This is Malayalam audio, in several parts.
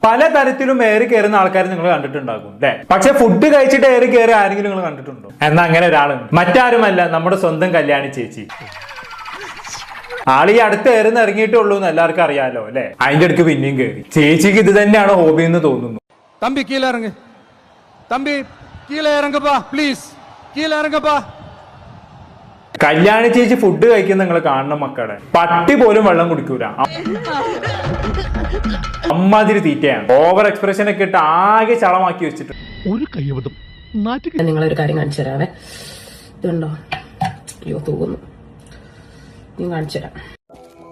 പല തരത്തിലും ഏറി കയറുന്ന ആൾക്കാർ നിങ്ങൾ കണ്ടിട്ടുണ്ടാകും അല്ലെ? പക്ഷെ ഫുഡ് കഴിച്ചിട്ട് ഏറി കയറി ആരെങ്കിലും നിങ്ങൾ കണ്ടിട്ടുണ്ടോ? എന്നാ അങ്ങനെ ഒരാളുണ്ട്. മറ്റാരുമല്ല, നമ്മുടെ സ്വന്തം കല്യാണി ചേച്ചി. ആളീ അടുത്ത് ഏറുന്ന് ഇറങ്ങിയിട്ടുള്ളൂ എന്ന് എല്ലാവർക്കും അറിയാലോ അല്ലെ? അതിന്റെ അടുക്ക് പിന്നെയും കയറി. ചേച്ചിക്ക് ഇത് തന്നെയാണോ ഹോബി എന്ന് തോന്നുന്നു. തമ്പി കീഴ ഇറങ്ങ്, തമ്പി കീഴ ഇറങ്ങപ്പാ, പ്ലീസ് കീഴ ഇറങ്ങപ്പാ. കല്യാണി ചേച്ചി ഫുഡ് കഴിക്കുന്ന നിങ്ങൾ കാണണം മക്കളെ. പട്ടി പോലും വെള്ളം കുടിക്കൂല, അമ്മാതിരി തീറ്റയാണ്. ഓവർ എക്സ്പ്രഷൻ ഒക്കെ ഇട്ട് ആകെ ചളമാക്കി വെച്ചിട്ട്. ഒരു കൈവതം നിങ്ങളൊരു കാര്യം കാണിച്ചു തരാവേ. ഇതുണ്ടോ? അയ്യോ തൂകുന്നു. നീ കാണിച്ചു തരാം.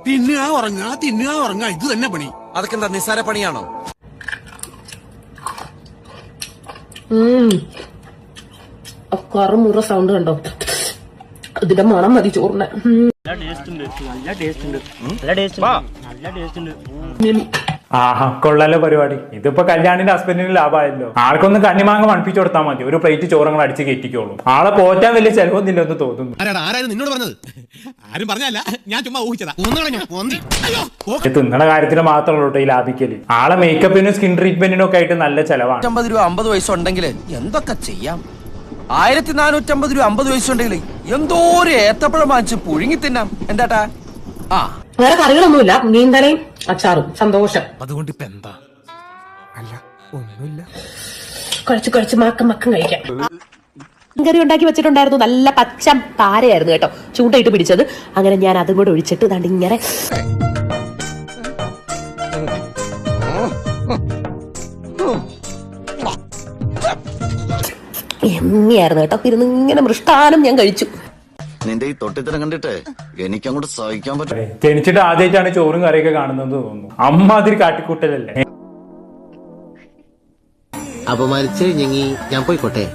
തിന്നുക ഉറങ്ങുക ഇത് തന്നെ പണി. അതൊക്കെ എന്താ നിസ്സാര പണിയാണോ? കറുമുറ സൗണ്ട് കണ്ടോ? ഇതിന്റെ മണം മതി ചോറിന്. ആഹാ, കൊള്ളാലോ പരിപാടി. ഇതിപ്പോ കല്യാണിന്റെ ഹസ്ബൻഡിന് ലാഭമായല്ലോ. ആൾക്കൊന്ന് കണ്ണിമാങ്ങ മണിപ്പിച്ചു കൊടുത്താൽ മതി, ഒരു പ്ലേറ്റ് ചോറങ്ങൾ അടിച്ച് കയറ്റിക്കോളും. ആളെ പോറ്റാൻ വലിയ ചെലവൊന്നുമില്ല എന്ന് തോന്നുന്നു. നിന്നോട് പറഞ്ഞത് ആരും പറഞ്ഞല്ല, ഞാൻ ചുമ്മാ ഊഹിച്ചതാ. തിന്നണ കാര്യത്തിൽ മാത്രമല്ലോ ഈ ലാഭിക്കല്. ആളെ മേക്കപ്പിനും സ്കിൻ ട്രീറ്റ്മെന്റിനും ഒക്കെ ആയിട്ട് നല്ല ചെലവാണ്. 50 രൂപ 50 വയസ്സുണ്ടെങ്കിൽ എന്തൊക്കെ ചെയ്യാം. 1450 രൂപ 50 വയസ്സുണ്ടെങ്കിൽ എന്തോ ഒരു ഏത്തപ്പഴം വാങ്ങിച്ച് പുഴുങ്ങി തിന്നാം. എന്താട്ടാ? ആ വേറെ കറികളൊന്നുമില്ല, മീൻതലയും അച്ചാറും. സന്തോഷം. അതുകൊണ്ട് ഇപ്പൊ എന്താ? അല്ല ഒന്നുമില്ല. കഴിച്ച് മക്കം കഴിക്കാം. കറി ഉണ്ടാക്കി വെച്ചിട്ടുണ്ടായിരുന്നു. നല്ല പച്ച താരയായിരുന്നു കേട്ടോ, ചൂണ്ടയിട്ട് പിടിച്ചത്. അങ്ങനെ ഞാൻ അതും കൂടെ ഒഴിച്ചിട്ട് ദാണ്ട് ഇങ്ങനെ എമ്മിയായിരുന്നു കേട്ടോ. ഇരുന്ന് ഇങ്ങനെ മൃഷ്ടാനം ഞാൻ കഴിച്ചു. നിന്റെ ഈ തൊട്ടിത്തരം കണ്ടിട്ട് എനിക്ക് അങ്ങോട്ട് സഹിക്കാൻ പറ്റും. ജനിച്ചിട്ട് ആദ്യമായിട്ടാണ് ചോറും കറിയൊക്കെ കാണുന്നത് തോന്നുന്നു. അമ്മാതിരി കാട്ടിക്കൂട്ടലല്ലേ. അപമാനിച്ച് ഞാൻ പോയിക്കോട്ടെ.